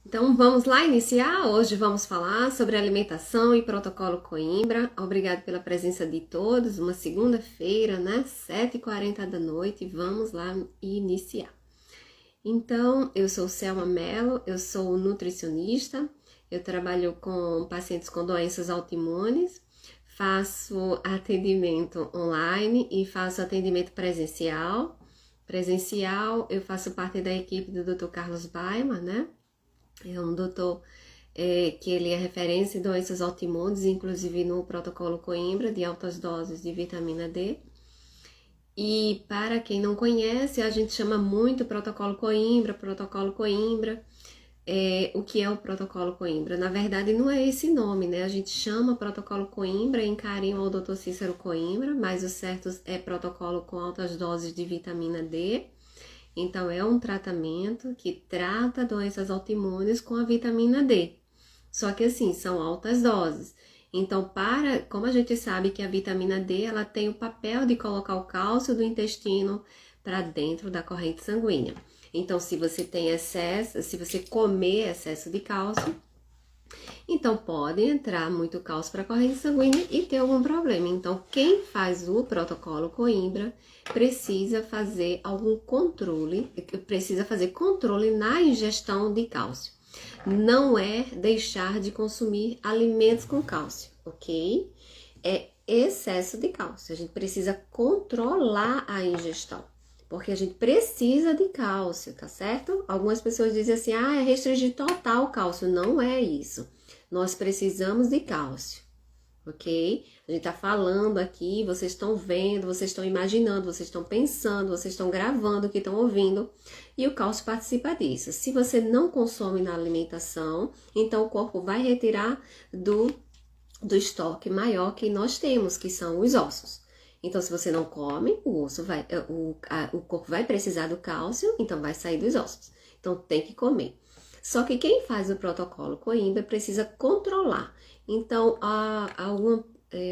Então vamos lá iniciar. Hoje vamos falar sobre alimentação e protocolo Coimbra. Obrigado pela presença de todos. Uma segunda-feira, né? 7h40 da noite. Vamos lá iniciar. Então, eu sou Selma Mello, eu sou nutricionista. Eu trabalho com pacientes com doenças autoimunes. Faço atendimento online e faço atendimento presencial. Presencial, eu faço parte da equipe do Dr. Carlos Baiman, né? É um doutor que ele é referência em doenças autoimunes, inclusive no protocolo Coimbra, de altas doses de vitamina D. E para quem não conhece, a gente chama muito protocolo Coimbra, protocolo Coimbra. O que é o protocolo Coimbra? Na verdade, não é esse nome, né? A gente chama protocolo Coimbra em carinho ao Dr. Cícero Coimbra, mas o certo é protocolo com altas doses de vitamina D. Então, é um tratamento que trata doenças autoimunes com a vitamina D. Só que assim, são altas doses. Então, como a gente sabe que a vitamina D, ela tem o papel de colocar o cálcio do intestino para dentro da corrente sanguínea. Então, se você tem excesso, se você comer excesso de cálcio, então pode entrar muito cálcio para a corrente sanguínea e ter algum problema. Então, quem faz o protocolo Coimbra precisa fazer algum controle, precisa fazer controle na ingestão de cálcio. Não é deixar de consumir alimentos com cálcio, ok? É excesso de cálcio. A gente precisa controlar a ingestão, porque a gente precisa de cálcio, tá certo? Algumas pessoas dizem assim, é restringir total o cálcio. Não é isso. Nós precisamos de cálcio, ok? A gente tá falando aqui, vocês estão vendo, vocês estão imaginando, vocês estão pensando, vocês estão gravando o que estão ouvindo, e o cálcio participa disso. Se você não consome na alimentação, então o corpo vai retirar do estoque maior que nós temos, que são os ossos. Então, se você não come, o corpo vai precisar do cálcio, então vai sair dos ossos. Então, tem que comer. Só que quem faz o protocolo Coimbra precisa controlar. Então,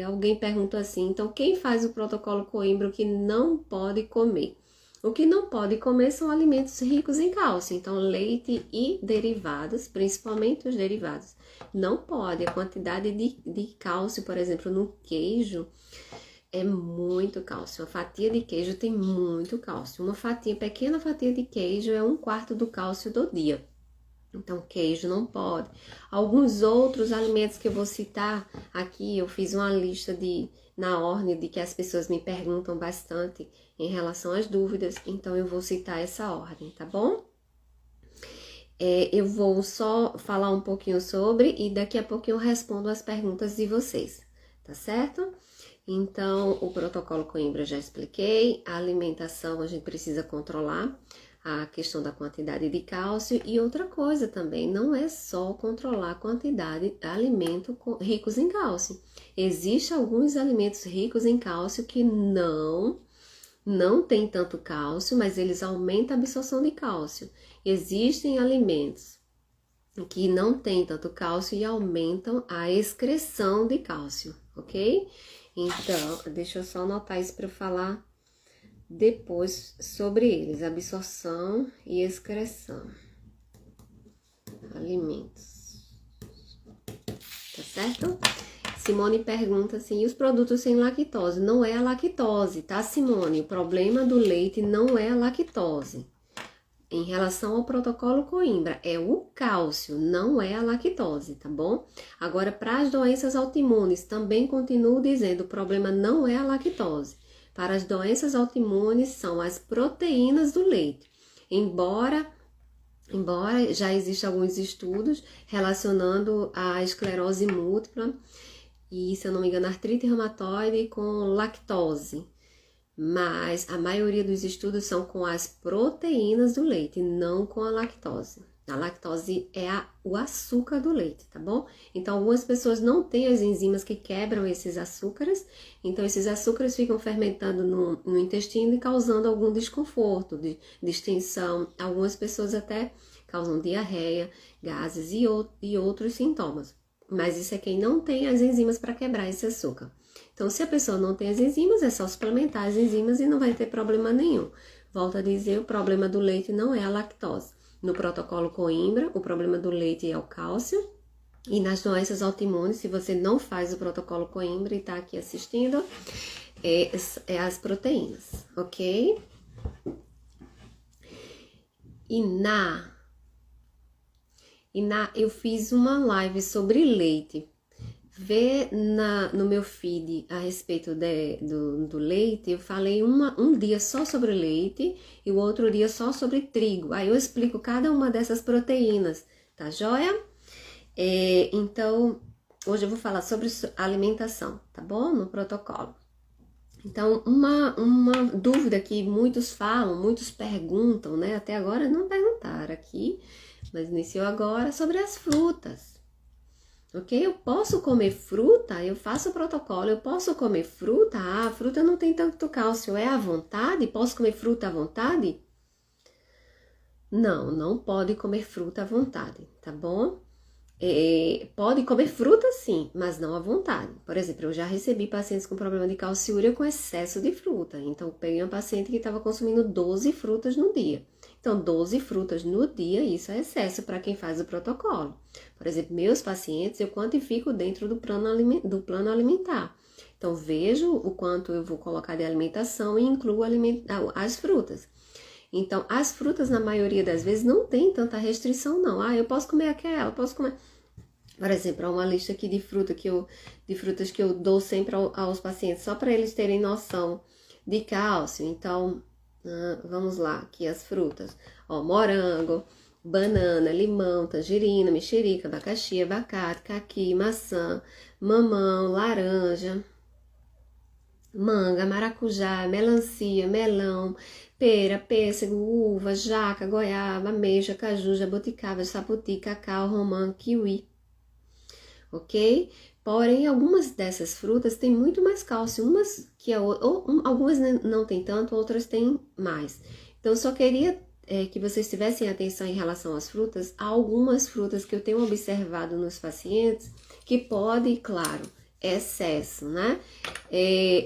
alguém pergunta assim, então quem faz o protocolo Coimbra, o que não pode comer? O que não pode comer são alimentos ricos em cálcio, então leite e derivados, principalmente os derivados. Não pode, a quantidade de cálcio, por exemplo, no queijo, é muito cálcio. Uma fatia de queijo tem muito cálcio. Uma pequena fatia de queijo é 1/4 do cálcio do dia. Então, queijo não pode. Alguns outros alimentos que eu vou citar aqui, eu fiz uma lista na ordem de que as pessoas me perguntam bastante em relação às dúvidas, então eu vou citar essa ordem, tá bom? Eu vou só falar um pouquinho sobre e daqui a pouquinho eu respondo as perguntas de vocês, tá certo? Então, o protocolo Coimbra eu já expliquei, a alimentação a gente precisa controlar, a questão da quantidade de cálcio e outra coisa também, não é só controlar a quantidade de alimentos ricos em cálcio. Existem alguns alimentos ricos em cálcio que não tem tanto cálcio, mas eles aumentam a absorção de cálcio. Existem alimentos que não têm tanto cálcio e aumentam a excreção de cálcio, ok? Então, deixa eu só anotar isso para eu falar depois sobre eles, absorção e excreção, alimentos, tá certo? Simone pergunta assim, e os produtos sem lactose? Não é a lactose, tá, Simone? O problema do leite não é a lactose. Em relação ao protocolo Coimbra, é o cálcio, não é a lactose, tá bom? Agora, para as doenças autoimunes, também continuo dizendo, o problema não é a lactose. Para as doenças autoimunes, são as proteínas do leite. Embora já existam alguns estudos relacionando a esclerose múltipla e, se eu não me engano, artrite reumatoide com lactose. Mas a maioria dos estudos são com as proteínas do leite, não com a lactose. A lactose é o açúcar do leite, tá bom? Então, algumas pessoas não têm as enzimas que quebram esses açúcares, então esses açúcares ficam fermentando no intestino e causando algum desconforto, de distensão. Algumas pessoas até causam diarreia, gases e outros sintomas. Mas isso é quem não tem as enzimas para quebrar esse açúcar. Então, se a pessoa não tem as enzimas, é só suplementar as enzimas e não vai ter problema nenhum. Volto a dizer, o problema do leite não é a lactose. no protocolo Coimbra, o problema do leite é o cálcio. E nas doenças autoimunes, se você não faz o protocolo Coimbra e tá aqui assistindo, é as proteínas, ok? Eu fiz uma live sobre leite. Vê no meu feed a respeito do leite, eu falei um dia só sobre leite e o outro dia só sobre trigo. Aí eu explico cada uma dessas proteínas, tá joia? Então, hoje eu vou falar sobre alimentação, tá bom? No protocolo. Então, uma dúvida que muitos falam, muitos perguntam, né? Até agora não perguntaram aqui, mas iniciou agora, sobre as frutas. Ok? Eu posso comer fruta? Eu faço o protocolo, eu posso comer fruta? Ah, a fruta não tem tanto cálcio, é à vontade? Posso comer fruta à vontade? Não, não pode comer fruta à vontade, tá bom? Pode comer fruta sim, mas não à vontade. Por exemplo, eu já recebi pacientes com problema de calciúria com excesso de fruta. Então, eu peguei uma paciente que estava consumindo 12 frutas no dia. Então, 12 frutas no dia, isso é excesso para quem faz o protocolo. Por exemplo, meus pacientes, eu quantifico dentro do plano alimentar. Então, vejo o quanto eu vou colocar de alimentação e incluo as frutas. Então, as frutas, na maioria das vezes, não tem tanta restrição, não. Ah, eu posso comer aquela, posso comer... Por exemplo, há uma lista aqui de frutas que eu dou sempre aos pacientes, só para eles terem noção de cálcio. Então, vamos lá, aqui as frutas. Ó, morango, banana, limão, tangerina, mexerica, abacaxi, abacate, caqui, maçã, mamão, laranja, manga, maracujá, melancia, melão, pera, pêssego, uva, jaca, goiaba, ameixa, caju, jabuticaba, sapoti, cacau, romã, kiwi, ok? Porém, algumas dessas frutas têm muito mais cálcio, algumas não têm tanto, outras têm mais. Então, eu só queria que vocês tivessem atenção em relação às frutas. Há algumas frutas que eu tenho observado nos pacientes que pode, claro, excesso, né?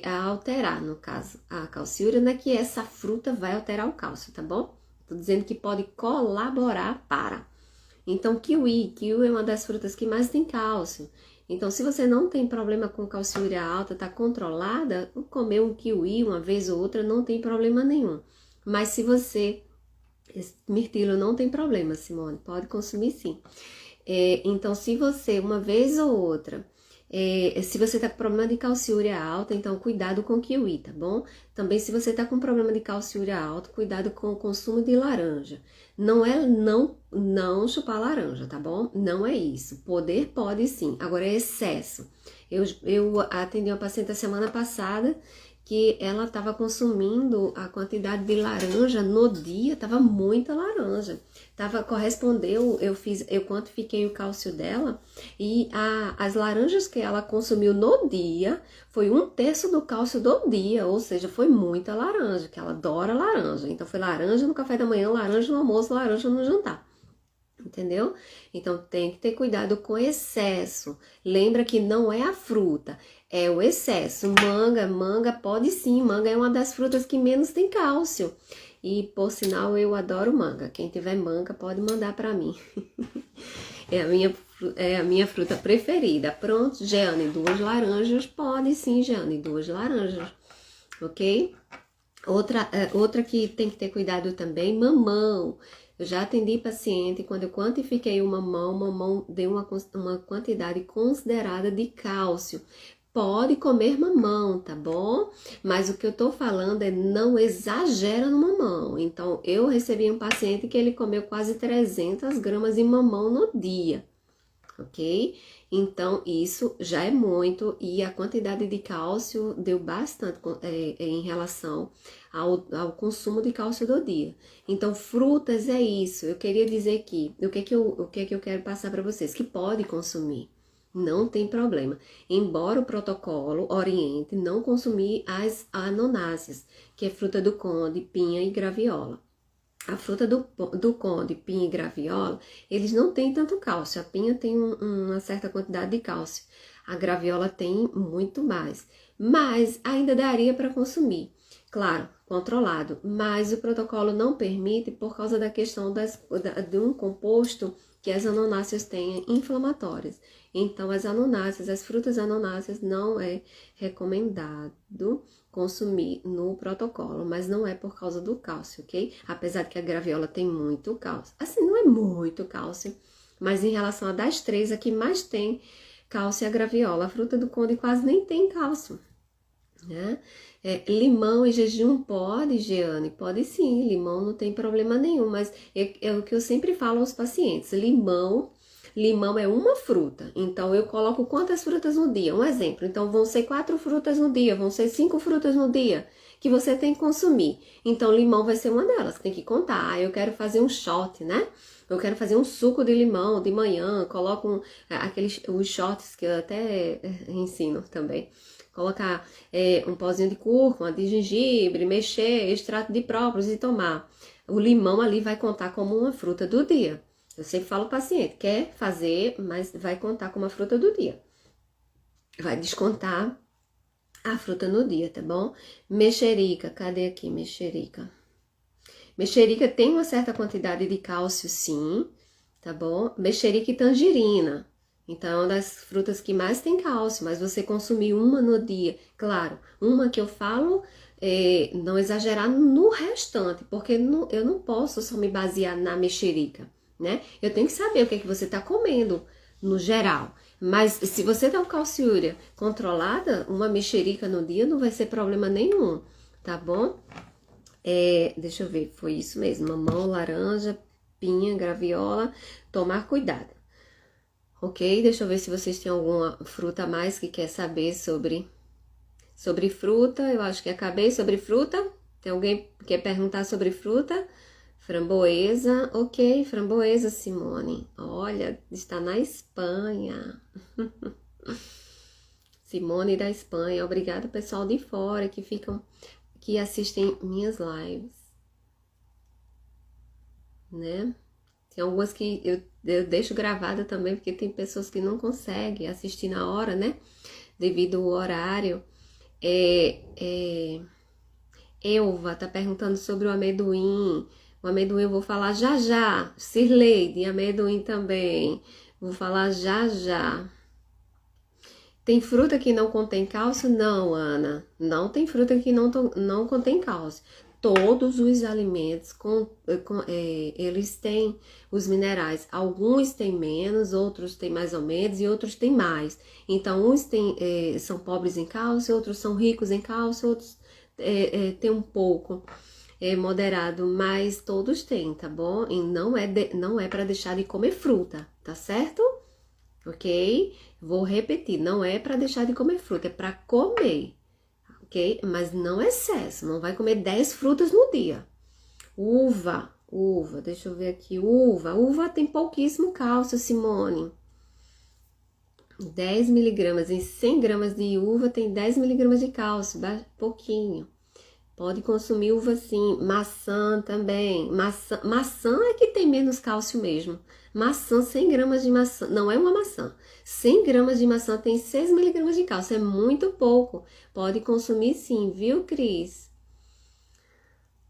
A alterar, no caso, a calciúria, não é que essa fruta vai alterar o cálcio, tá bom? Tô dizendo que pode colaborar para. Então, kiwi é uma das frutas que mais tem cálcio. Então, se você não tem problema com calciúria alta, tá controlada, comer um kiwi uma vez ou outra não tem problema nenhum. Mas se você... Mirtilo não tem problema, Simone, pode consumir sim. Então, se você, uma vez ou outra... se você tá com problema de calciúria alta, então cuidado com o kiwi, tá bom? Também se você tá com problema de calciúria alta, cuidado com o consumo de laranja. Não é não chupar laranja, tá bom? Não é isso. Poder pode sim, agora é excesso. Eu atendi uma paciente a semana passada que ela estava consumindo a quantidade de laranja no dia, estava muita laranja. Correspondeu, eu quantifiquei o cálcio dela e as laranjas que ela consumiu no dia foi 1/3 do cálcio do dia, ou seja, foi muita laranja, que ela adora laranja. Então foi laranja no café da manhã, laranja no almoço, laranja no jantar. Entendeu? Então tem que ter cuidado com excesso. Lembra que não é a fruta, é o excesso. Manga pode sim, manga é uma das frutas que menos tem cálcio. E por sinal eu adoro manga. Quem tiver manga pode mandar para mim. É a minha fruta preferida. Pronto, Jeane, 2 laranjas? Pode sim, Jeane, 2 laranjas. Ok? Outra que tem que ter cuidado também, mamão. Eu já atendi paciente, quando eu quantifiquei o mamão deu uma quantidade considerada de cálcio. Pode comer mamão, tá bom? Mas o que eu tô falando é não exagera no mamão. Então, eu recebi um paciente que ele comeu quase 300 gramas de mamão no dia, ok? Então, isso já é muito e a quantidade de cálcio deu bastante em relação ao consumo de cálcio do dia. Então, frutas é isso. Eu queria dizer que o que eu quero passar para vocês, que pode consumir. Não tem problema. Embora o protocolo oriente não consumir as anonáceas, que é fruta do conde, pinha e graviola. A fruta do conde, pinha e graviola, eles não têm tanto cálcio. A pinha tem uma certa quantidade de cálcio. A graviola tem muito mais. Mas ainda daria para consumir. Claro, controlado, mas o protocolo não permite por causa da questão de um composto que as anonáceas têm inflamatórias. Então, as frutas anonáceas não é recomendado consumir no protocolo, mas não é por causa do cálcio, ok? Apesar de que a graviola tem muito cálcio. Assim, não é muito cálcio, mas em relação a das três, a que mais tem cálcio é a graviola. A fruta do conde quase nem tem cálcio, né? Limão e jejum pode, Jeane? Pode sim, limão não tem problema nenhum, mas é o que eu sempre falo aos pacientes, limão é uma fruta, então eu coloco quantas frutas no dia? Um exemplo, então vão ser 4 frutas no dia, vão ser 5 frutas no dia que você tem que consumir, então limão vai ser uma delas, tem que contar, eu quero fazer um shot, né? Eu quero fazer um suco de limão de manhã, coloco os shots que eu até ensino também. Colocar um pozinho de cúrcuma, de gengibre, mexer, extrato de própolis e tomar. O limão ali vai contar como uma fruta do dia. Eu sempre falo ao paciente, quer fazer, mas vai contar como a fruta do dia. Vai descontar a fruta no dia, tá bom? Mexerica, cadê aqui mexerica? Mexerica tem uma certa quantidade de cálcio, sim, tá bom? Mexerica e tangerina. Então, é uma das frutas que mais tem cálcio, mas você consumir uma no dia. Claro, uma que eu falo, não exagerar no restante, porque eu não posso só me basear na mexerica, né? Eu tenho que saber o que é que você tá comendo, no geral. Mas se você tá com calciúria controlada, uma mexerica no dia não vai ser problema nenhum, tá bom? Deixa eu ver, foi isso mesmo, mamão, laranja, pinha, graviola, tomar cuidado. Ok? Deixa eu ver se vocês têm alguma fruta a mais que quer saber sobre fruta. Eu acho que acabei sobre fruta. Tem alguém que quer perguntar sobre fruta? Framboesa, ok, framboesa, Simone. Olha, está na Espanha. Simone da Espanha. Obrigada, pessoal de fora que assistem minhas lives, né? Tem algumas que eu deixo gravada também, porque tem pessoas que não conseguem assistir na hora, né? Devido ao horário. Elva tá perguntando sobre o amendoim. O amendoim eu vou falar já já. Cirlei, de amendoim também. Vou falar já já. Tem fruta que não contém cálcio? Não, Ana. Não tem fruta que não contém cálcio. Todos os alimentos, eles têm os minerais. Alguns têm menos, outros têm mais ou menos e outros têm mais. Então, uns são pobres em cálcio, outros são ricos em cálcio, outros têm um pouco moderado, mas todos têm, tá bom? E não é para deixar de comer fruta, tá certo? Ok? Vou repetir, não é para deixar de comer fruta, é para comer. Ok? Mas não excesso, não vai comer 10 frutas no dia. Uva, deixa eu ver aqui, uva tem pouquíssimo cálcio, Simone. 10 miligramas, em 100 gramas de uva tem 10 miligramas de cálcio, pouquinho. Pode consumir uva sim, maçã também, maçã é que tem menos cálcio mesmo. Maçã, 100 gramas de maçã, não é uma maçã, 100 gramas de maçã tem 6 miligramas de cálcio, é muito pouco. Pode consumir sim, viu, Cris?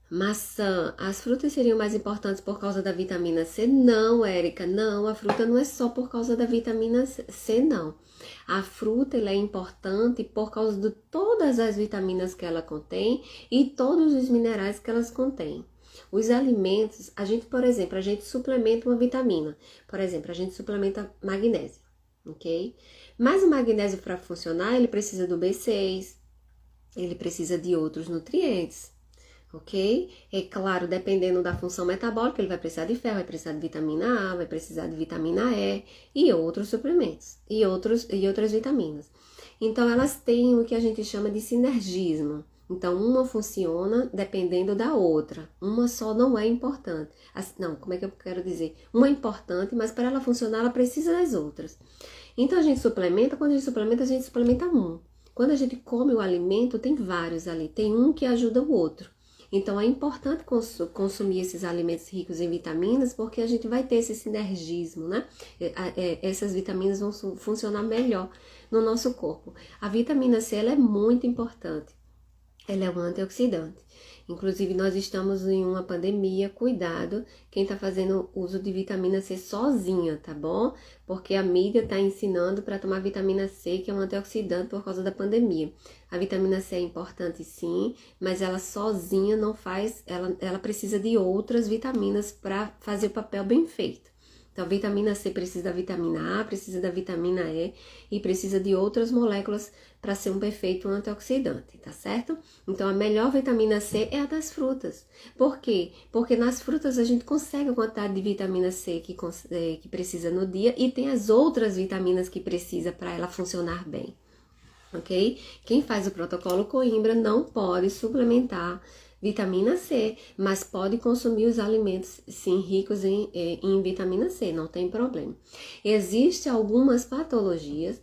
Maçã, as frutas seriam mais importantes por causa da vitamina C? Não, Érica, não, a fruta não é só por causa da vitamina C, não. A fruta ela é importante por causa de todas as vitaminas que ela contém e todos os minerais que elas contêm. Os alimentos, por exemplo, a gente suplementa uma vitamina. Por exemplo, a gente suplementa magnésio, ok? Mas o magnésio para funcionar, ele precisa do B6, ele precisa de outros nutrientes, ok? É claro, dependendo da função metabólica, ele vai precisar de ferro, vai precisar de vitamina A, vai precisar de vitamina E e outros suplementos, e outras vitaminas. Então, elas têm o que a gente chama de sinergismo. Então, uma funciona dependendo da outra. Uma só não é importante. Não, como é que eu quero dizer? Uma é importante, mas para ela funcionar, ela precisa das outras. Então, a gente suplementa, quando a gente suplementa um. Quando a gente come o alimento, tem vários ali. Tem um que ajuda o outro. Então, é importante consumir esses alimentos ricos em vitaminas, porque a gente vai ter esse sinergismo, né? Essas vitaminas vão funcionar melhor no nosso corpo. A vitamina C, ela é muito importante. Ela é um antioxidante. Inclusive, nós estamos em uma pandemia, cuidado, quem tá fazendo uso de vitamina C sozinha, tá bom? Porque a mídia tá ensinando para tomar vitamina C, que é um antioxidante por causa da pandemia. A vitamina C é importante sim, mas ela sozinha não faz, ela precisa de outras vitaminas para fazer o papel bem feito. Então, a vitamina C precisa da vitamina A, precisa da vitamina E e precisa de outras moléculas para ser um perfeito antioxidante, tá certo? Então, a melhor vitamina C é a das frutas. Por quê? Porque nas frutas a gente consegue a quantidade de vitamina C que precisa no dia e tem as outras vitaminas que precisa para ela funcionar bem, ok? Quem faz o protocolo Coimbra não pode suplementar vitamina C, mas pode consumir os alimentos, sim, ricos em vitamina C, não tem problema. Existem algumas patologias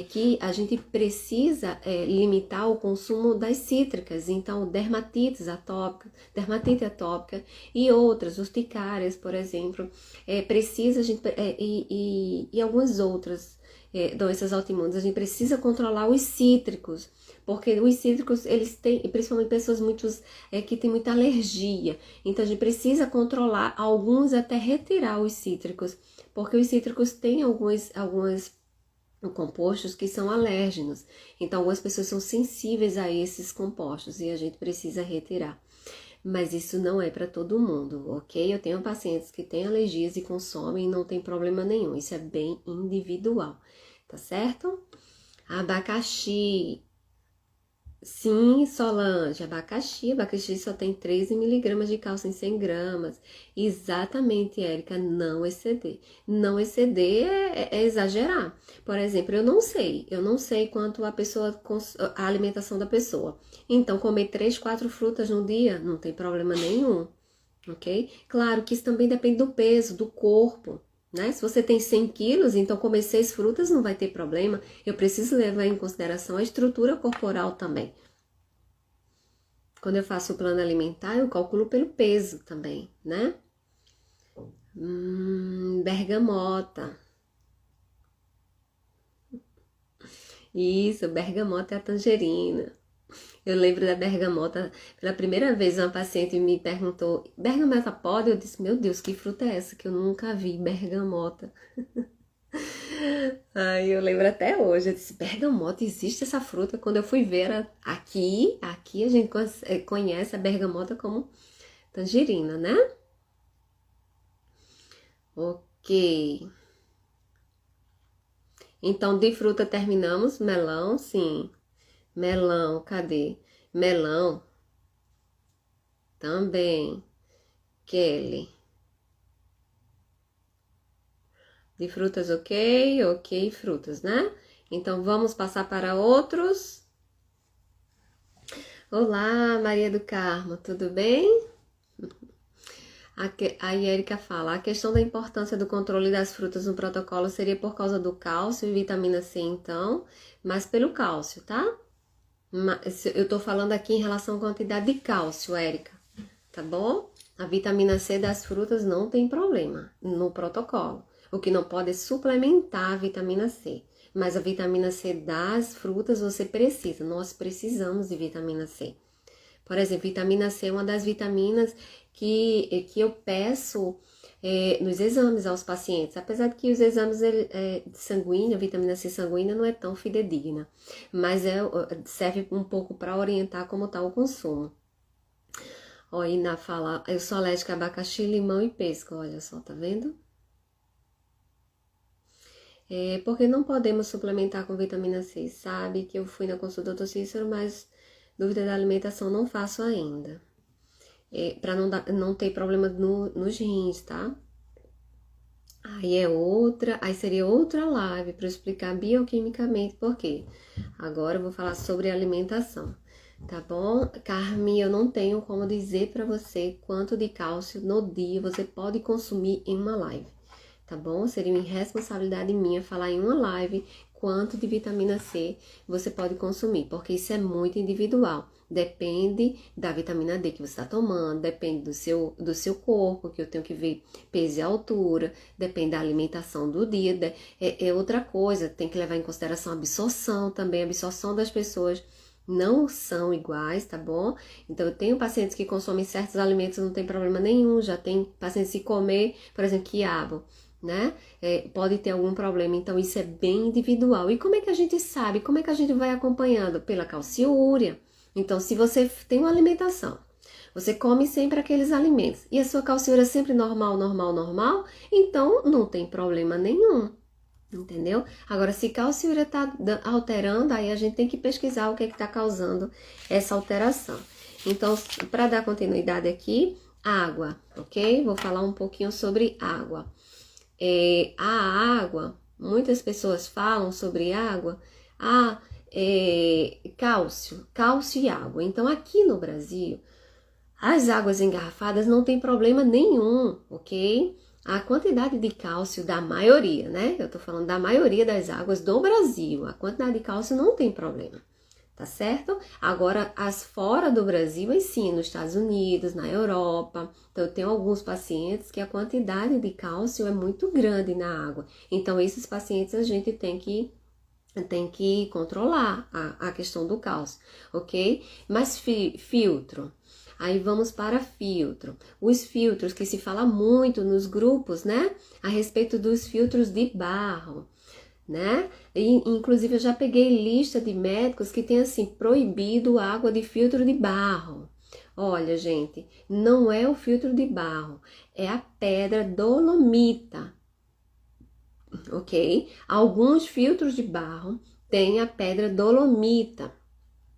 que a gente precisa limitar o consumo das cítricas, então dermatite atópica e outras, urticárias, por exemplo, precisa a gente, e algumas outras doenças autoimunes, a gente precisa controlar os cítricos, porque os cítricos, eles têm, principalmente pessoas que têm muita alergia, então a gente precisa controlar alguns até retirar os cítricos, porque os cítricos têm alguns compostos que são alérgenos, então algumas pessoas são sensíveis a esses compostos e a gente precisa retirar. Mas isso não é para todo mundo, ok? Eu tenho pacientes que têm alergias e consomem e não tem problema nenhum, isso é bem individual, tá certo? Abacaxi. Sim, Solange, abacaxi só tem 13 miligramas de cálcio em 100 gramas. Exatamente, Érica, não exceder. Não exceder é exagerar. Por exemplo, eu não sei quanto a alimentação da pessoa. Então, comer 3, 4 frutas no dia não tem problema nenhum, ok? Claro que isso também depende do peso, do corpo. Né? Se você tem 100 quilos, então comer 6 frutas não vai ter problema. Eu preciso levar em consideração a estrutura corporal também. Quando eu faço o plano alimentar, eu calculo pelo peso também, né? Bergamota. Isso, bergamota é a tangerina. Eu lembro da bergamota, pela primeira vez uma paciente me perguntou, bergamota pode? Eu disse, meu Deus, que fruta é essa que eu nunca vi, bergamota. Ai, eu lembro até hoje, eu disse, bergamota, existe essa fruta? Quando eu fui ver aqui a gente conhece a bergamota como tangerina, né? Ok. Então, de fruta terminamos, melão, sim. Melão, cadê? Melão, também. Kelly. De frutas, ok, frutas, né? Então, vamos passar para outros. Olá, Maria do Carmo, tudo bem? A Erika fala, a questão da importância do controle das frutas no protocolo seria por causa do cálcio e vitamina C, então, mas pelo cálcio, tá? Eu tô falando aqui em relação à quantidade de cálcio, Erika, tá bom? A vitamina C das frutas não tem problema no protocolo. O que não pode é suplementar a vitamina C. Mas a vitamina C das frutas você precisa. Nós precisamos de vitamina C. Por exemplo, vitamina C é uma das vitaminas que eu peço nos exames aos pacientes. Apesar de que os exames sanguíneos, a vitamina C sanguínea não é tão fidedigna. Mas serve um pouco para orientar como está o consumo. Ó, Iná fala, eu sou alérgica a abacaxi, limão e pesca. Olha só, tá vendo? Porque não podemos suplementar com vitamina C. Sabe que eu fui na consulta do Dr. Cícero, mas dúvida da alimentação não faço ainda. Para não ter problema nos rins, tá? Aí seria outra live para explicar bioquimicamente por quê. Agora eu vou falar sobre alimentação, tá bom? Carmen, eu não tenho como dizer para você quanto de cálcio no dia você pode consumir em uma live, tá bom? Seria uma irresponsabilidade minha falar em uma live quanto de vitamina C você pode consumir, porque isso é muito individual. Depende da vitamina D que você está tomando, depende do seu corpo, que eu tenho que ver peso e altura, depende da alimentação do dia, é outra coisa, tem que levar em consideração a absorção também, a absorção das pessoas não são iguais, tá bom? Então, eu tenho pacientes que consomem certos alimentos, não tem problema nenhum. Já tem pacientes que comer, por exemplo, quiabo, né? Pode ter algum problema. Então, isso é bem individual. E como é que a gente sabe? Como é que a gente vai acompanhando? Pela calciúria. Então, se você tem uma alimentação, você come sempre aqueles alimentos e a sua calciúria é sempre normal, normal, normal, então não tem problema nenhum. Entendeu? Agora, se calciúria está alterando, aí a gente tem que pesquisar o que está causando essa alteração. Então, para dar continuidade aqui, água, ok? Vou falar um pouquinho sobre água. A água, muitas pessoas falam sobre água, cálcio e água. Então, aqui no Brasil, as águas engarrafadas não tem problema nenhum, ok? A quantidade de cálcio da maioria, né? Eu tô falando da maioria das águas do Brasil. A quantidade de cálcio não tem problema, tá certo? Agora, as fora do Brasil, aí sim, nos Estados Unidos, na Europa. Então, eu tenho alguns pacientes que a quantidade de cálcio é muito grande na água. Então, esses pacientes a gente tem que controlar a questão do cálcio, ok? Mas filtro. Aí vamos para filtro. Os filtros que se fala muito nos grupos, né? A respeito dos filtros de barro, né? E, inclusive eu já peguei lista de médicos que tem assim proibido água de filtro de barro. Olha, gente, não é o filtro de barro, é a pedra dolomita, ok? Alguns filtros de barro têm a pedra dolomita.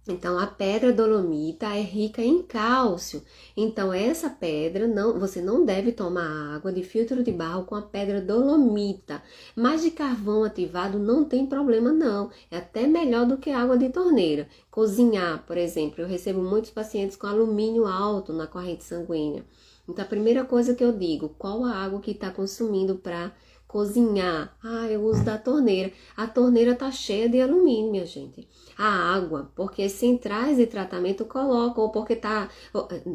Então, a pedra dolomita é rica em cálcio. Então, essa pedra, você não deve tomar água de filtro de barro com a pedra dolomita. Mas de carvão ativado não tem problema não. É até melhor do que água de torneira. Cozinhar, por exemplo, eu recebo muitos pacientes com alumínio alto na corrente sanguínea. Então, a primeira coisa que eu digo, qual a água que está consumindo para cozinhar? Eu uso da torneira. A torneira tá cheia de alumínio, minha gente. A água, porque centrais de tratamento colocam, ou porque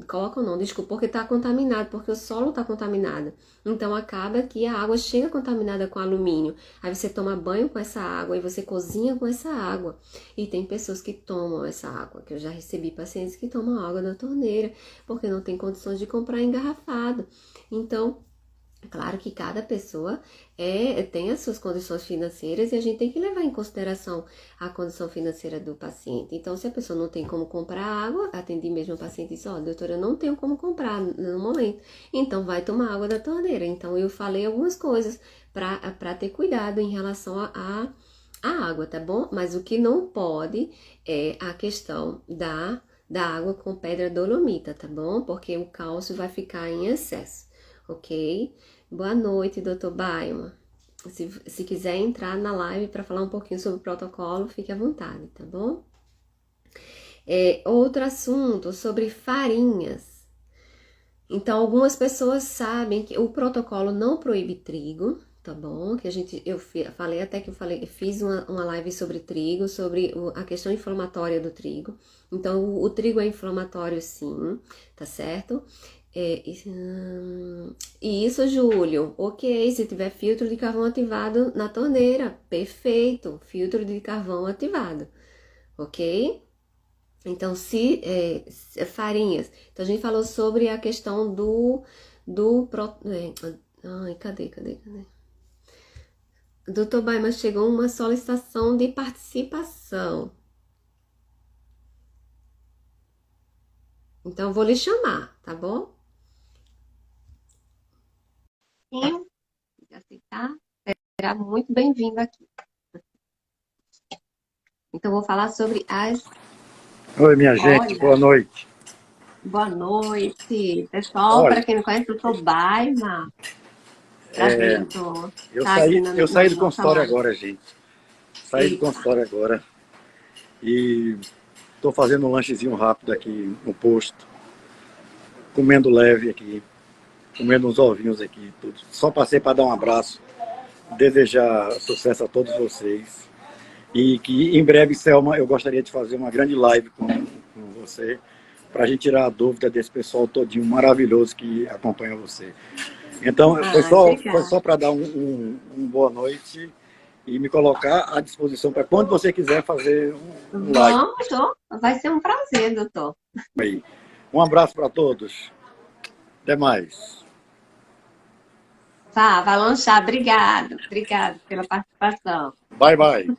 colocam não, desculpa, porque tá contaminado, porque o solo tá contaminado. Então acaba que a água chega contaminada com alumínio. Aí você toma banho com essa água e você cozinha com essa água. E tem pessoas que tomam essa água, que eu já recebi pacientes que tomam água da torneira, porque não tem condições de comprar engarrafado. Então, claro que cada pessoa tem as suas condições financeiras e a gente tem que levar em consideração a condição financeira do paciente. Então, se a pessoa não tem como comprar água, atendi mesmo o paciente e disse, doutora, eu não tenho como comprar no momento. Então, vai tomar água da torneira. Então, eu falei algumas coisas para ter cuidado em relação a água, tá bom? Mas o que não pode é a questão da água com pedra dolomita, tá bom? Porque o cálcio vai ficar em excesso. Ok? Boa noite, Dr. Baima. Se quiser entrar na live para falar um pouquinho sobre o protocolo, fique à vontade, tá bom? Outro assunto sobre farinhas. Então, algumas pessoas sabem que o protocolo não proíbe trigo, tá bom? Eu falei até que eu fiz uma live sobre trigo, sobre a questão inflamatória do trigo. Então, o trigo é inflamatório sim, tá certo? Isso, Júlio. Ok, se tiver filtro de carvão ativado na torneira, perfeito. Filtro de carvão ativado, ok? Então, farinhas. Então, a gente falou sobre a questão cadê? Doutor Baima, chegou uma solicitação de participação. Então, eu vou lhe chamar, tá bom? Se aceitar, será muito bem-vindo aqui. Então, vou falar sobre as... Oi, minha gente, boa noite. Boa noite, pessoal. Para quem não conhece, eu sou Baima. Eu saí do consultório agora, gente. Saí do consultório agora. E estou fazendo um lanchezinho rápido aqui no posto. Comendo leve aqui. Comendo uns ovinhos aqui. Tudo. Só passei para dar um abraço. Desejar sucesso a todos vocês. E que em breve, Selma, eu gostaria de fazer uma grande live com você. Para a gente tirar a dúvida desse pessoal todinho maravilhoso que acompanha você. Então, foi só para dar um boa noite e me colocar à disposição para quando você quiser fazer um live Vamos, vai ser um prazer, doutor. aí. Um abraço para todos. Até mais. Tá, vai lanchar. Obrigado pela participação. Bye, bye.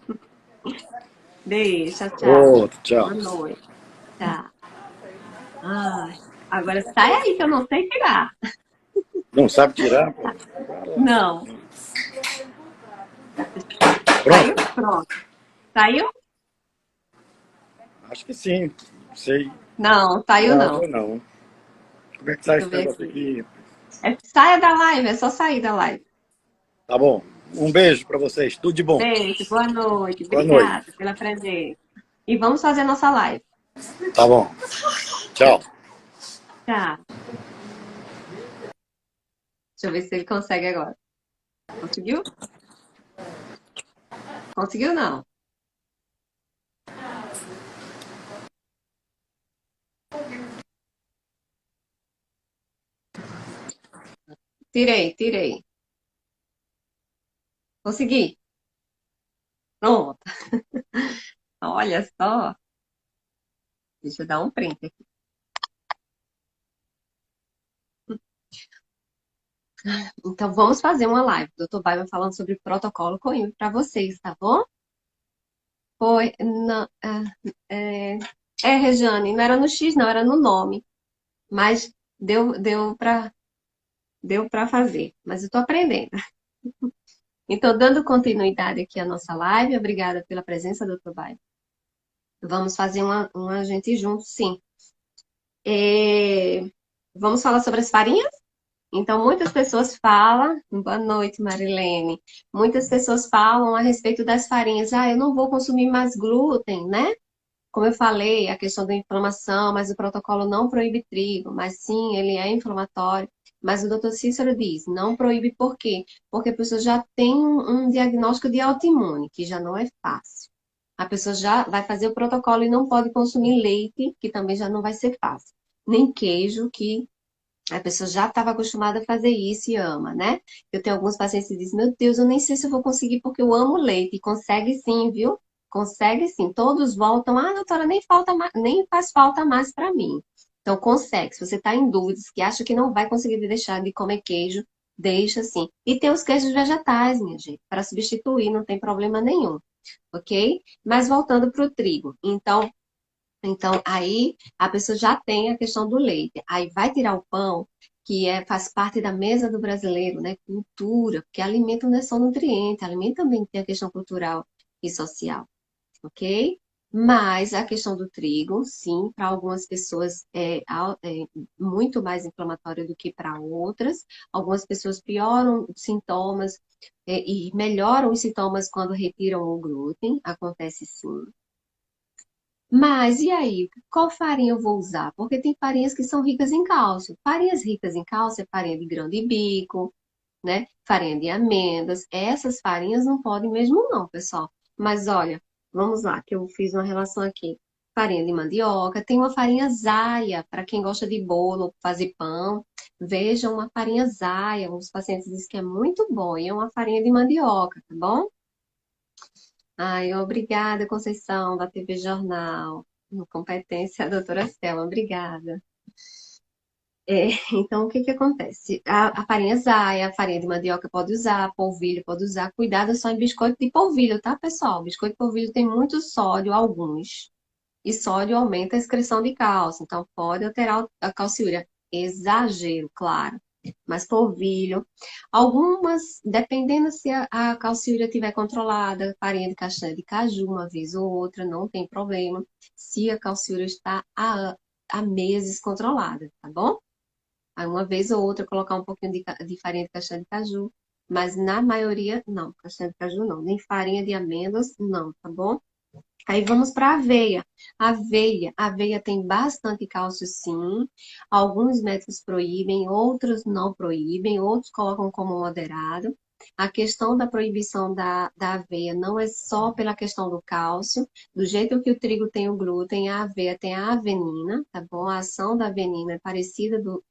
Beijo, tchau. Outro, tchau. Boa noite. Tchau. Ai, agora sai aí que eu não sei tirar. Não sabe tirar? Pô. Não. Saiu? Pronto. Pronto. Saiu? Acho que sim. Não sei. Não, saiu Não, não. não. Como é que sai Deixa eu esse ver negócio aqui. aqui? Saia da live, é só sair da live. Tá bom. Um beijo para vocês. Tudo de bom. Beijo, boa noite. Boa noite. Obrigada pela presença. E vamos fazer nossa live. Tá bom. Tchau. Tchau. Deixa eu ver se ele consegue agora. Conseguiu? Conseguiu não? Tirei. Consegui. Pronto. Olha só. Deixa eu dar um print aqui. Então, vamos fazer uma live. O doutor vai falando sobre protocolo Coimbra para vocês, tá bom? Foi. Não, Rejane, não era no X, não, era no nome. Mas deu para fazer. Mas eu tô aprendendo. Então, dando continuidade aqui à nossa live, obrigada pela presença, doutor Baio. Vamos fazer uma gente junto, sim. Vamos falar sobre as farinhas? Então, muitas pessoas falam, boa noite, Marilene. Muitas pessoas falam a respeito das farinhas. Ah, eu não vou consumir mais glúten, né? Como eu falei, a questão da inflamação, mas o protocolo não proíbe trigo, mas sim, ele é inflamatório. Mas o doutor Cícero diz, não proíbe por quê? Porque a pessoa já tem um diagnóstico de autoimune, que já não é fácil. A pessoa já vai fazer o protocolo e não pode consumir leite, que também já não vai ser fácil. Nem queijo, que a pessoa já estava acostumada a fazer isso e ama, né? Eu tenho alguns pacientes que dizem, meu Deus, eu nem sei se eu vou conseguir porque eu amo leite. E consegue sim, viu? Consegue sim. Todos voltam, ah, doutora, nem faz falta mais para mim. Então, consegue. Se você está em dúvidas, que acha que não vai conseguir deixar de comer queijo, deixa sim. E tem os queijos vegetais, minha gente, para substituir, não tem problema nenhum, ok? Mas voltando para o trigo. Então, aí a pessoa já tem a questão do leite. Aí vai tirar o pão, que faz parte da mesa do brasileiro, né? Cultura, porque alimento não é só nutriente, alimento também tem a questão cultural e social, ok? Mas a questão do trigo, sim, para algumas pessoas é muito mais inflamatório do que para outras. Algumas pessoas pioram os sintomas e melhoram os sintomas quando retiram o glúten, acontece sim. Mas e aí, qual farinha eu vou usar? Porque tem farinhas que são ricas em cálcio. Farinhas ricas em cálcio é farinha de grão de bico, né? Farinha de amêndoas. Essas farinhas não podem mesmo não, pessoal. Mas olha, vamos lá, que eu fiz uma relação aqui. Farinha de mandioca, tem uma farinha zaia, para quem gosta de bolo, fazer pão. Veja uma farinha zaia, os pacientes dizem que é muito bom, e é uma farinha de mandioca, tá bom? Ai, obrigada, Conceição, da TV Jornal. Competência, a doutora Selma, obrigada. Então, o que que acontece? A farinha zaia, a farinha de mandioca pode usar, polvilho pode usar. Cuidado só em biscoito de polvilho, tá, pessoal? Biscoito de polvilho tem muito sódio, alguns. E sódio aumenta a excreção de cálcio, então pode alterar a calciúria. Exagero, claro. Mas polvilho, algumas, dependendo se a calciúria estiver controlada, farinha de castanha de caju, uma vez ou outra, não tem problema. Se a calciúria está há meses controlada, tá bom? Aí uma vez ou outra colocar um pouquinho de farinha de castanha de caju, mas na maioria, não, castanha de caju não, nem farinha de amêndoas, não, tá bom? Aí vamos para a aveia. A aveia tem bastante cálcio, sim. Alguns médicos proíbem, outros não proíbem, outros colocam como moderado. A questão da proibição da aveia não é só pela questão do cálcio. Do jeito que o trigo tem o glúten, a aveia tem a avenina, tá bom? A ação da avenina é parecida do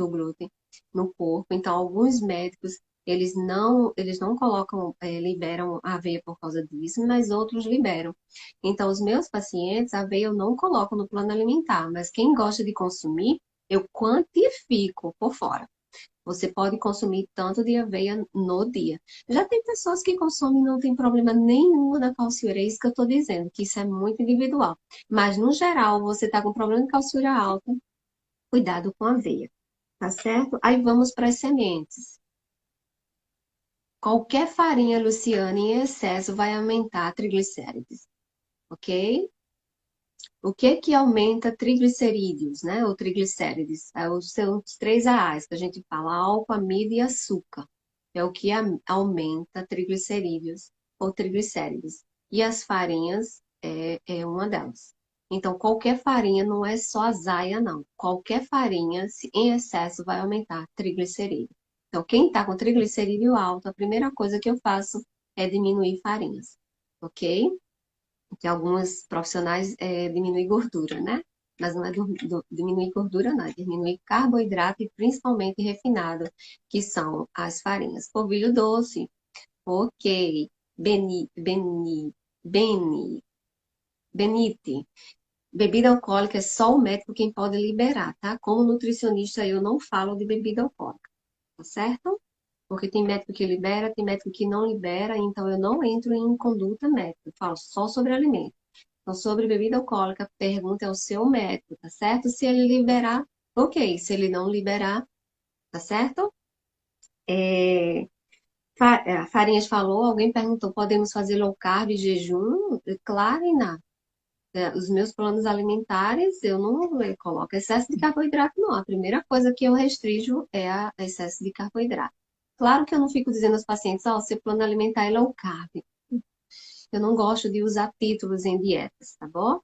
glúten no corpo. Então, alguns médicos Eles não colocam, liberam a aveia por causa disso, mas outros liberam. Então, os meus pacientes, a aveia eu não coloco no plano alimentar, mas quem gosta de consumir, eu quantifico por fora. Você pode consumir tanto de aveia no dia. Já tem pessoas que consomem e não tem problema nenhum da calciúria, é isso que eu estou dizendo, que isso é muito individual. Mas, no geral, você está com problema de calciúria alta, cuidado com a aveia, tá certo? Aí vamos para as sementes. Qualquer farinha, Luciane, em excesso vai aumentar triglicérides, ok? O que que aumenta triglicerídeos, né? Ou triglicérides? São os três A's que a gente fala, álcool, amido e açúcar. É o que aumenta triglicerídeos ou triglicérides. E as farinhas é uma delas. Então, qualquer farinha não é só azaia, não. Qualquer farinha, em excesso, vai aumentar triglicerídeo. Então, quem está com triglicerídeo alto, a primeira coisa que eu faço é diminuir farinhas, ok? Que alguns profissionais diminuem gordura, né? Mas não é diminuir gordura, não, é diminuir carboidrato e principalmente refinado, que são as farinhas. Polvilho doce, ok. Benite. Bebida alcoólica é só o médico quem pode liberar, tá? Como nutricionista, eu não falo de bebida alcoólica, tá certo? Porque tem médico que libera, tem médico que não libera, então eu não entro em conduta médica, eu falo só sobre alimento. Então, sobre bebida alcoólica, pergunta ao seu médico, tá certo? Se ele liberar, ok. Se ele não liberar, tá certo? É, a Farinhas falou, alguém perguntou, podemos fazer low carb e jejum? Claro, Iná. Os meus planos alimentares, eu não coloco excesso de carboidrato, não. A primeira coisa que eu restringo é a excesso de carboidrato. Claro que eu não fico dizendo aos pacientes, ó, seu plano alimentar é low carb. Eu não gosto de usar títulos em dietas, tá bom?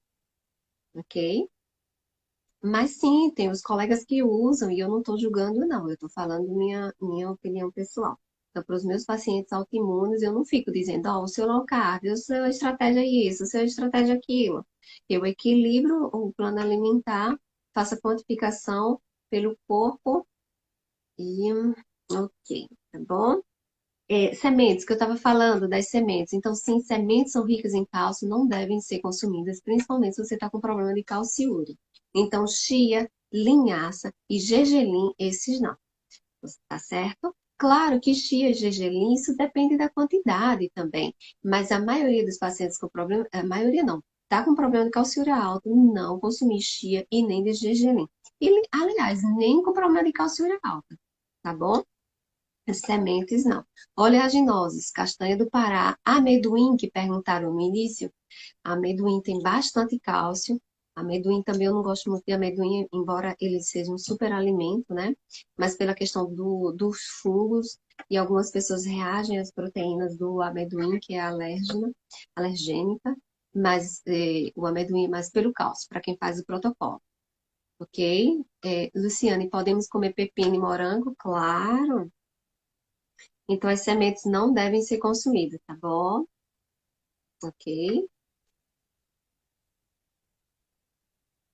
Ok? Mas sim, tem os colegas que usam e eu não estou julgando, não. Eu estou falando minha opinião pessoal. Então, para os meus pacientes autoimunes, eu não fico dizendo, ó, o seu low carb, o seu estratégia é isso, o seu estratégia é aquilo. Eu equilibro o plano alimentar, faço a quantificação pelo corpo e ok, tá bom? Sementes, que eu estava falando das sementes. Então, sim, sementes são ricas em cálcio, não devem ser consumidas, principalmente se você está com problema de calciúria. Então, chia, linhaça e gergelim, esses não. Tá certo? Claro que chia e gergelim, isso depende da quantidade também. Mas a maioria dos pacientes com problema, a maioria não, tá com problema de calciúria alta, não consumir chia e nem de gergelim. E, aliás, nem com problema de calciúria alta, tá bom? Sementes, não. Oleaginosas, castanha do Pará, amendoim, que perguntaram no início. Amendoim tem bastante cálcio. Amendoim também eu não gosto muito de amendoim, embora ele seja um super alimento, né? Mas pela questão dos fungos, e algumas pessoas reagem às proteínas do amendoim, que é alergênica, mas o amendoim é mais pelo cálcio, para quem faz o protocolo. Ok? Luciane, podemos comer pepino e morango? Claro! Então, as sementes não devem ser consumidas, tá bom? Ok?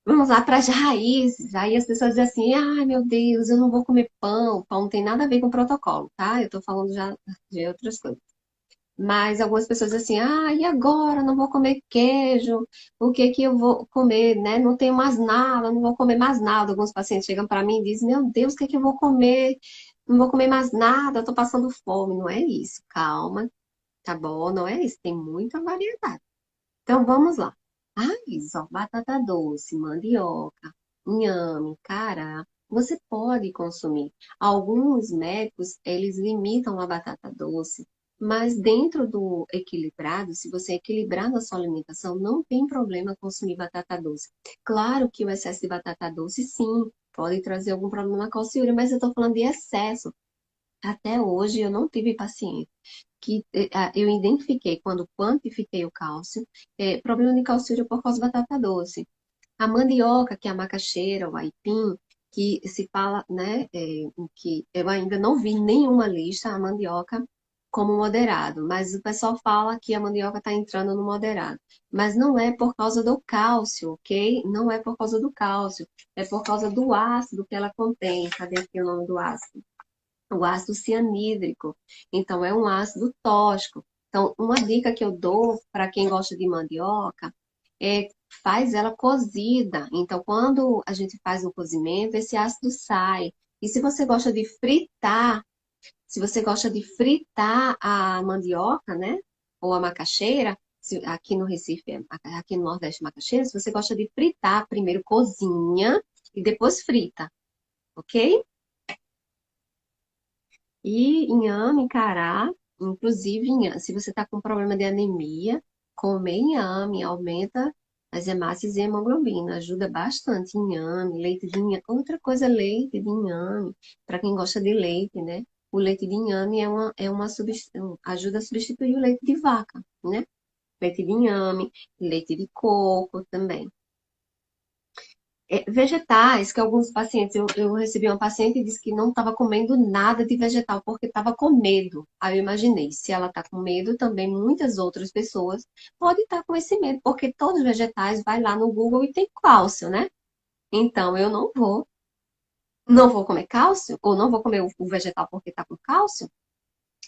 Vamos lá para as raízes. Aí as pessoas dizem assim: ai meu Deus, eu não vou comer pão. Pão não tem nada a ver com protocolo, tá? Eu tô falando já de outras coisas. Mas algumas pessoas dizem assim: ah, e agora? Não vou comer queijo. O que que eu vou comer, né? Não tenho mais nada, não vou comer mais nada. Alguns pacientes chegam para mim e dizem: meu Deus, o que que eu vou comer? Não vou comer mais nada, eu tô passando fome. Não é isso, calma. Tá bom? Não é isso, tem muita variedade. Então vamos lá. Raiz, ó, batata doce, mandioca, inhame, cará. Você pode consumir. Alguns médicos, eles limitam a batata doce, mas dentro do equilibrado, se você equilibrar na sua alimentação, não tem problema consumir batata doce. Claro que o excesso de batata doce, sim, pode trazer algum problema na calciúria, mas eu estou falando de excesso. Até hoje eu não tive paciente que eu identifiquei quando quantifiquei o cálcio, problema de calcírio por causa da batata doce. A mandioca, que é a macaxeira, o aipim, que se fala, né, que eu ainda não vi nenhuma lista a mandioca como moderado, mas o pessoal fala que a mandioca está entrando no moderado. Mas não é por causa do cálcio, ok? Não é por causa do cálcio, é por causa do ácido que ela contém. Cadê aqui o nome do ácido? o ácido cianídrico. Então, é um ácido tóxico. Então, uma dica que eu dou para quem gosta de mandioca é faz ela cozida. Então, quando a gente faz o cozimento, esse ácido sai. E se você gosta de fritar, se você gosta de fritar a mandioca, né? Ou a macaxeira, aqui no Recife, aqui no Nordeste, macaxeira, se você gosta de fritar, primeiro cozinha e depois frita, ok? E inhame, cará, inclusive, se você está com problema de anemia, comer inhame aumenta as hemácias e hemoglobina, ajuda bastante. Inhame, leite de inhame. Outra coisa, leite de inhame, para quem gosta de leite, né? O leite de inhame ajuda a substituir o leite de vaca, né? Leite de inhame, leite de coco também. Vegetais, que alguns pacientes, eu recebi uma paciente e disse que não estava comendo nada de vegetal porque estava com medo. Aí eu imaginei, se ela está com medo, também muitas outras pessoas podem estar com esse medo, porque todos os vegetais, vai lá no Google e tem cálcio, né? Então eu não vou comer cálcio, ou não vou comer o vegetal porque está com cálcio,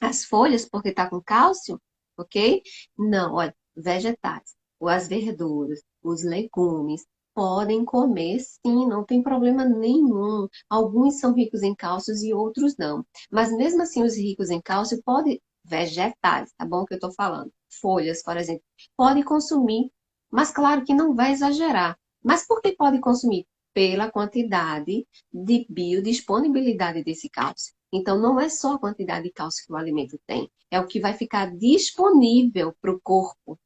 as folhas porque está com cálcio, ok? Não, olha, vegetais, ou as verduras, os legumes, podem comer sim, não tem problema nenhum. Alguns são ricos em cálcios e outros não. Mas mesmo assim, os ricos em cálcio podem, vegetais, tá bom que eu tô falando? Folhas, por exemplo, pode consumir, mas claro que não vai exagerar. Mas por que pode consumir? Pela quantidade de biodisponibilidade desse cálcio. Então, não é só a quantidade de cálcio que o alimento tem, é o que vai ficar disponível para o corpo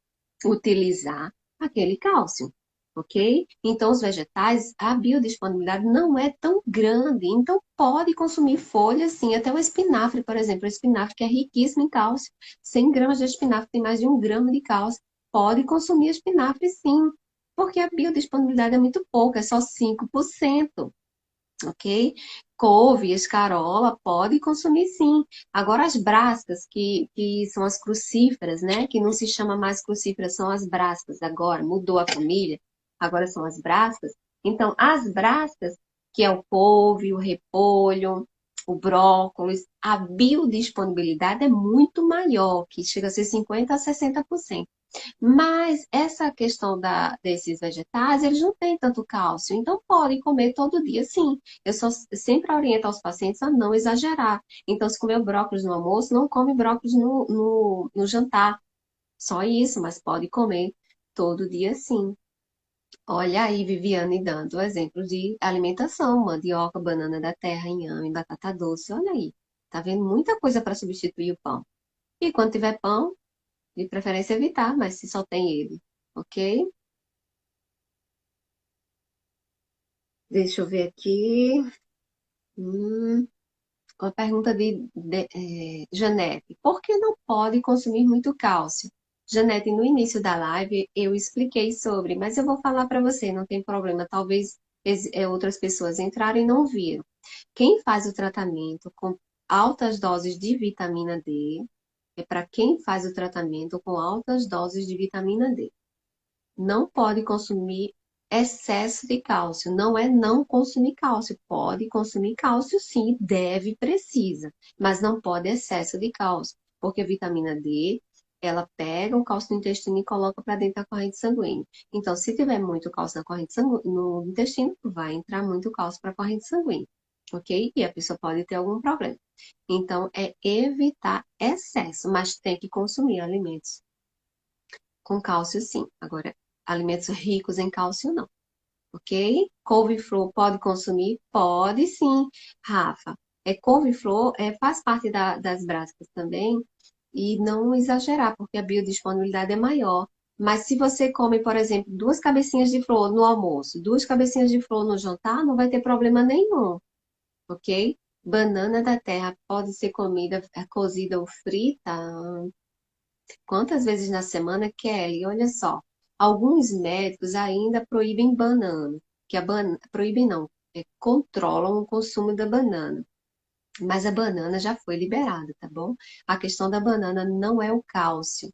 utilizar aquele cálcio, ok? Então, os vegetais, a biodisponibilidade não é tão grande, então pode consumir folhas, sim, até o espinafre, por exemplo, o espinafre que é riquíssimo em cálcio, 100 gramas de espinafre tem mais de 1 grama de cálcio, pode consumir espinafre, sim, porque a biodisponibilidade é muito pouca, é só 5%. Ok? Couve, escarola, pode consumir sim. Agora as brascas, que são as crucíferas, né? Que não se chama mais crucíferas, são as brascas agora, mudou a família, agora são as brascas. Então, as brascas, que é o couve, o repolho, o brócolis, a biodisponibilidade é muito maior, que chega a ser 50 a 60%. Mas essa questão desses vegetais, eles não têm tanto cálcio, então podem comer todo dia, sim. Sempre oriento aos pacientes a não exagerar. Então, se comer brócolis no almoço, não come brócolis no jantar. Só isso, mas pode comer todo dia, sim. Olha aí, Viviane, dando exemplo de alimentação: mandioca, banana da terra, inhame, batata doce. Olha aí, tá vendo muita coisa para substituir o pão. E quando tiver pão, de preferência evitar, mas se só tem ele, ok? Deixa eu ver aqui. Hum, uma pergunta de Janete. Por que não pode consumir muito cálcio? Janete, no início da live eu expliquei sobre, mas eu vou falar para você, não tem problema. Talvez outras pessoas entraram e não viram. Quem faz o tratamento com altas doses de vitamina D é para quem faz o tratamento com altas doses de vitamina D. Não pode consumir excesso de cálcio. Não é não consumir cálcio. Pode consumir cálcio, sim, deve, precisa, mas não pode excesso de cálcio, porque a vitamina D, ela pega o cálcio no intestino e coloca para dentro da corrente sanguínea. Então, se tiver muito cálcio na corrente no intestino, vai entrar muito cálcio para a corrente sanguínea, ok? E a pessoa pode ter algum problema. Então, é evitar excesso, mas tem que consumir alimentos com cálcio, sim. Agora, alimentos ricos em cálcio, não. Ok? Couve-flor pode consumir? Pode sim, Rafa. Couve-flor faz parte das brásicas também, e não exagerar, porque a biodisponibilidade é maior. Mas se você come, por exemplo, 2 cabecinhas de flor no almoço, 2 cabecinhas de flor no jantar, não vai ter problema nenhum, ok? Banana da terra pode ser comida cozida ou frita? Quantas vezes na semana, Kelly? Olha só, alguns médicos ainda proíbem banana, proíbem não, controlam o consumo da banana. Mas a banana já foi liberada, tá bom? A questão da banana não é o cálcio.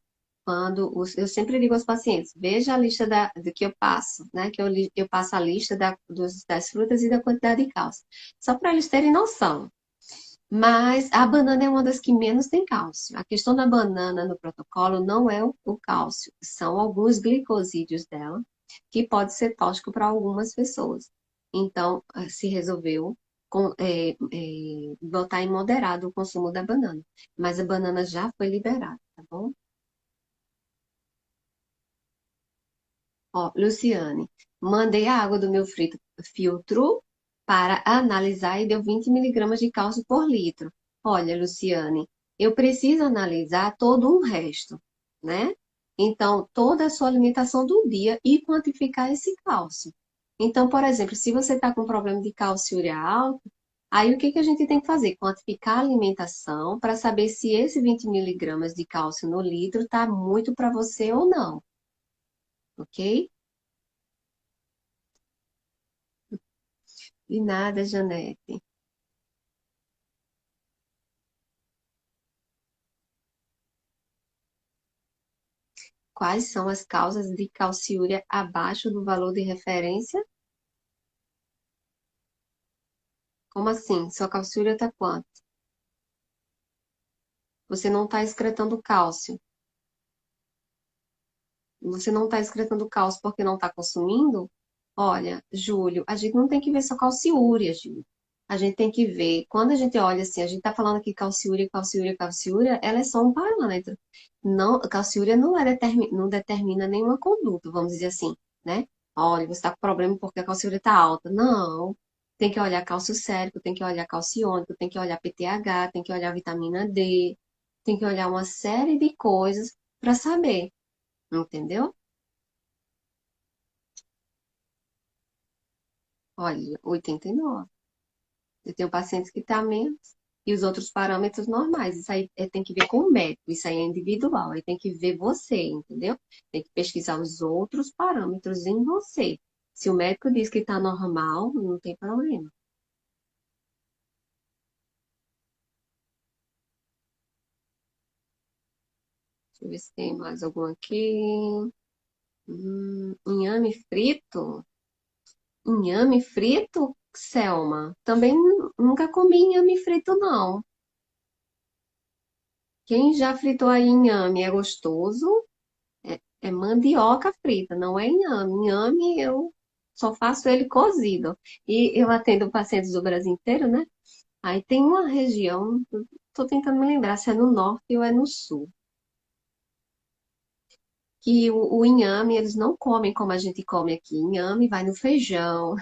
Eu sempre digo aos pacientes, veja a lista do que eu passo, né? Que eu passo a lista das frutas e da quantidade de cálcio. Só para eles terem noção. Mas a banana é uma das que menos tem cálcio. A questão da banana no protocolo não é o cálcio, são alguns glicosídeos dela, que pode ser tóxico para algumas pessoas. Então, se resolveu botar em moderado o consumo da banana. Mas a banana já foi liberada, tá bom? Ó, Luciane, mandei a água do meu filtro para analisar e deu 20 miligramas de cálcio por litro. Olha, Luciane, eu preciso analisar todo um resto, né? Então, toda a sua alimentação do dia e quantificar esse cálcio. Então, por exemplo, se você está com problema de calciúria alto, aí o que que a gente tem que fazer? Quantificar a alimentação para saber se esse 20 miligramas de cálcio no litro está muito para você ou não, ok? De nada, Janete. Quais são as causas de calciúria abaixo do valor de referência? Como assim? Sua calciúria está quanto? Você não está excretando cálcio. Você não está excretando cálcio porque não está consumindo? Olha, Júlio, a gente não tem que ver só calciúria, Júlio. A gente tem que ver, quando a gente olha assim, a gente está falando aqui calciúria, calciúria, calciúria, ela é só um parâmetro. Não, calciúria não determina nenhuma conduta, vamos dizer assim, né? Olha, você está com problema porque a calciúria está alta. Não. Tem que olhar cálcio sérico, tem que olhar calciônico, tem que olhar PTH, tem que olhar vitamina D, tem que olhar uma série de coisas para saber, entendeu? Olha, 89. Eu tenho pacientes que estão menos e os outros parâmetros normais. Isso aí tem que ver com o médico, isso aí é individual, aí tem que ver você, entendeu? Tem que pesquisar os outros parâmetros em você. Se o médico diz que está normal, não tem problema. Deixa eu ver se tem mais algum aqui. Inhame frito? Inhame frito, Selma? Também nunca comi inhame frito, não. Quem já fritou aí inhame é gostoso? É mandioca frita, não é inhame. Inhame eu só faço ele cozido. E eu atendo pacientes do Brasil inteiro, né? Aí tem uma região, estou tentando me lembrar se é no norte ou é no sul, que o inhame eles não comem como a gente come aqui. Inhame vai no feijão.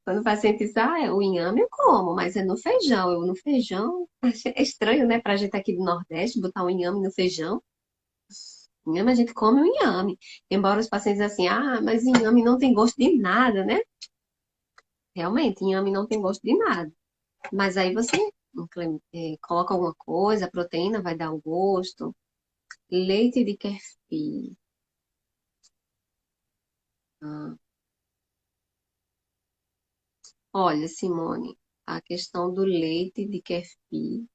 Quando o paciente diz, o inhame eu como, mas é no feijão. Eu no feijão, é estranho, né, pra gente aqui do Nordeste botar o inhame no feijão. Inhame a gente come o inhame. Embora os pacientes assim, mas inhame não tem gosto de nada, né? Realmente, inhame não tem gosto de nada. Mas aí você coloca alguma coisa, a proteína vai dar o gosto. Leite de kefir. Ah, olha, Simone, a questão do leite de kefir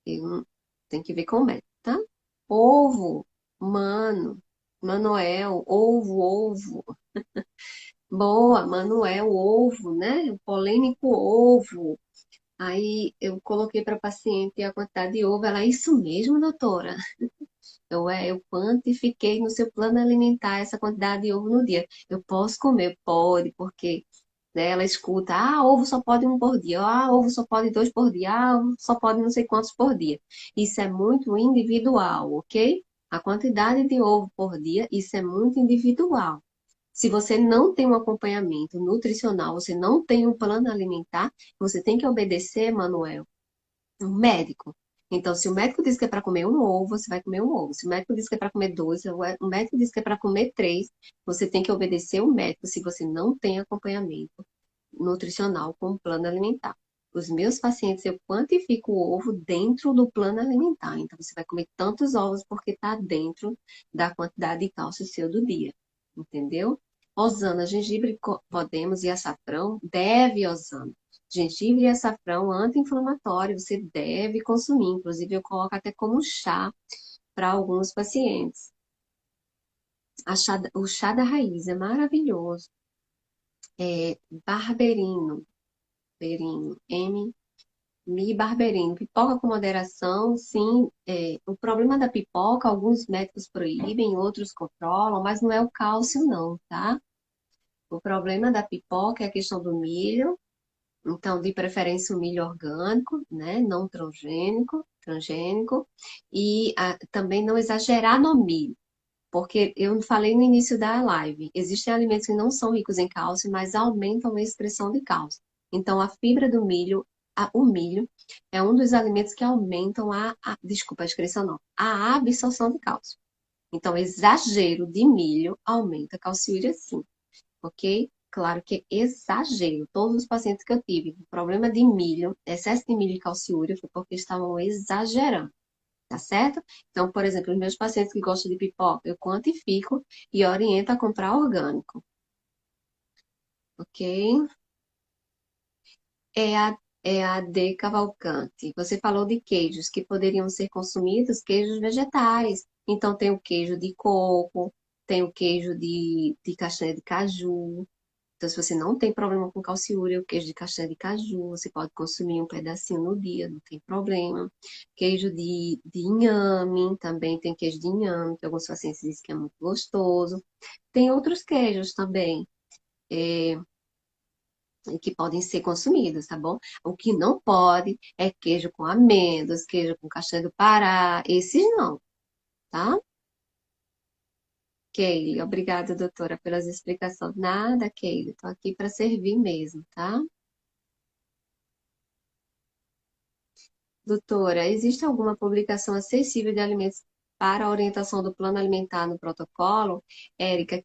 eu- tem que ver com o médico, tá? Ovo, mano, Manuel, ovo. Boa, Manuel, ovo, né? O polêmico ovo. Aí eu coloquei para a paciente a quantidade de ovo. Ela, isso mesmo, doutora? Eu quantifiquei no seu plano alimentar essa quantidade de ovo no dia. Eu posso comer? Pode, porque né, ela escuta, ovo só pode um por dia, ovo só pode dois por dia, ovo só pode não sei quantos por dia. Isso é muito individual, ok? A quantidade de ovo por dia, isso é muito individual. Se você não tem um acompanhamento nutricional, você não tem um plano alimentar, você tem que obedecer, Manuel, um médico. Então, se o médico diz que é para comer um ovo, você vai comer um ovo. Se o médico diz que é para comer dois, o médico diz que é para comer três, você tem que obedecer o médico se você não tem acompanhamento nutricional com o plano alimentar. Os meus pacientes, eu quantifico o ovo dentro do plano alimentar. Então, você vai comer tantos ovos porque está dentro da quantidade de cálcio seu do dia. Entendeu? Osana, gengibre podemos e açafrão? Deve, Osana. Gengibre e açafrão anti-inflamatório, você deve consumir. Inclusive, eu coloco até como chá para alguns pacientes. O chá da raiz é maravilhoso. É barberino. Barberino, Mi Barberino. Pipoca com moderação, sim. O problema da pipoca, alguns médicos proíbem, outros controlam, mas não é o cálcio, não, tá? O problema da pipoca é a questão do milho, então, de preferência, o milho orgânico, né? Não transgênico, e também não exagerar no milho. Porque eu falei no início da live, existem alimentos que não são ricos em cálcio, mas aumentam a expressão de cálcio. Então, a fibra do milho, o milho, é um dos alimentos que aumentam desculpa, a excreção não, a absorção de cálcio. Então, exagero de milho aumenta a calciúria, sim, ok? Claro que é exagero. Todos os pacientes que eu tive com problema de milho, excesso de milho e calciúria, foi porque estavam exagerando. Tá certo? Então, por exemplo, os meus pacientes que gostam de pipoca, eu quantifico e oriento a comprar orgânico, ok? É a D Cavalcante. Você falou de queijos que poderiam ser consumidos, queijos vegetais. Então, tem o queijo de coco, tem o queijo de castanha de caju. Então, se você não tem problema com calciúria, o queijo de castanha de caju, você pode consumir um pedacinho no dia, não tem problema. Queijo de inhame, também tem queijo de inhame, que alguns pacientes dizem que é muito gostoso. Tem outros queijos também, é, que podem ser consumidos, tá bom? O que não pode é queijo com amêndoas, queijo com castanha do Pará, esses não, tá? Keile, obrigada, doutora, pelas explicações. Nada, Keile, tô aqui para servir mesmo, tá? Doutora, existe alguma publicação acessível de alimentos para a orientação do plano alimentar no protocolo? Érica,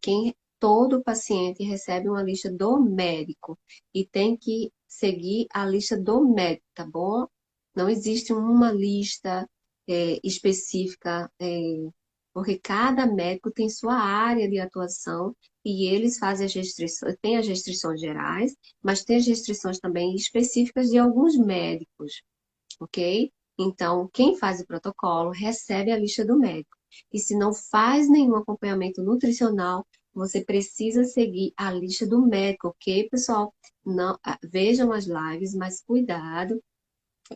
todo paciente recebe uma lista do médico e tem que seguir a lista do médico, tá bom? Não existe uma lista específica, porque cada médico tem sua área de atuação e eles fazem as restrições, tem as restrições gerais, mas tem as restrições também específicas de alguns médicos, ok? Então, quem faz o protocolo recebe a lista do médico. E se não faz nenhum acompanhamento nutricional, você precisa seguir a lista do médico, ok, pessoal? Não, vejam as lives, mas cuidado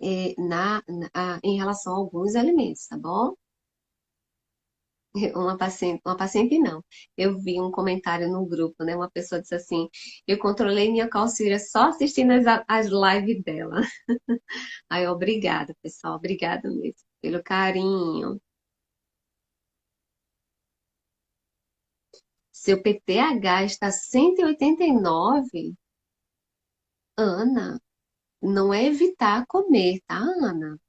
em relação a alguns alimentos, tá bom? Uma paciente não. Eu vi um comentário no grupo, né? Uma pessoa disse assim: eu controlei minha calcília só assistindo as lives dela. Aí, obrigada, pessoal. Obrigada mesmo pelo carinho. Seu PTH está 189, Ana, não é evitar comer, tá, Ana?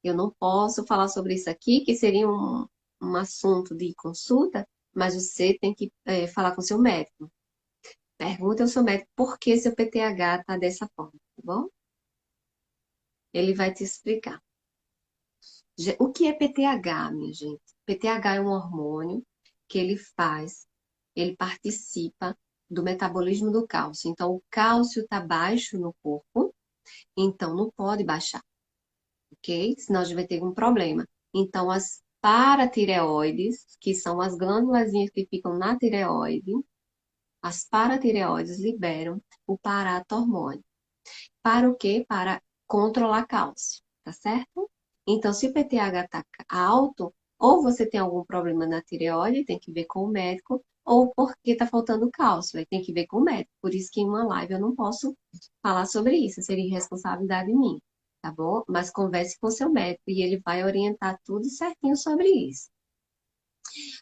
Eu não posso falar sobre isso aqui, que seria um assunto de consulta, mas você tem que falar com seu médico. Pergunta ao seu médico por que seu PTH está dessa forma, tá bom? Ele vai te explicar. O que é PTH, minha gente? PTH é um hormônio que ele participa do metabolismo do cálcio. Então, o cálcio está baixo no corpo, então não pode baixar, ok? Senão a gente vai ter um problema. Então, as paratireoides, que são as glândulas que ficam na tireoide, as paratireoides liberam o paratormônio. Para o quê? Para controlar cálcio, tá certo? Então, se o PTH está alto, ou você tem algum problema na tireoide, tem que ver com o médico, ou porque está faltando cálcio, aí tem que ver com o médico. Por isso que em uma live eu não posso falar sobre isso, seria irresponsabilidade minha, tá bom? Mas converse com seu médico e ele vai orientar tudo certinho sobre isso.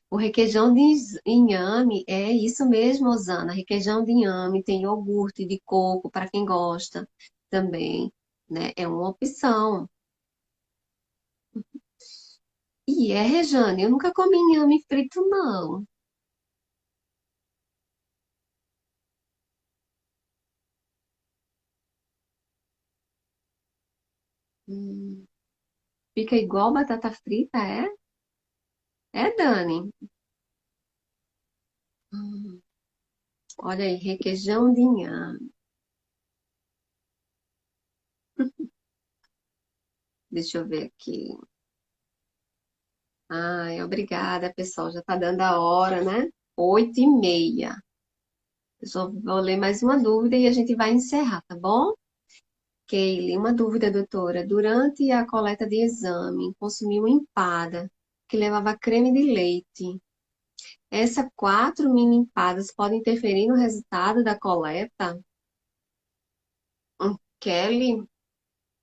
O requeijão de inhame é isso mesmo, Osana. Requeijão de inhame, tem iogurte de coco para quem gosta também, né? É uma opção. E Rejane, eu nunca comi inhame frito, não. Hum, fica igual batata frita, é? É, Dani? Hum, olha aí, requeijão de inhame. Deixa eu ver aqui. Ai, obrigada, pessoal. Já tá dando a hora, né? 8h30. Eu só vou ler mais uma dúvida e a gente vai encerrar, tá bom? Keile, uma dúvida, doutora. Durante a coleta de exame, consumi uma empada que levava creme de leite. Essas 4 mini empadas podem interferir no resultado da coleta? Kelly,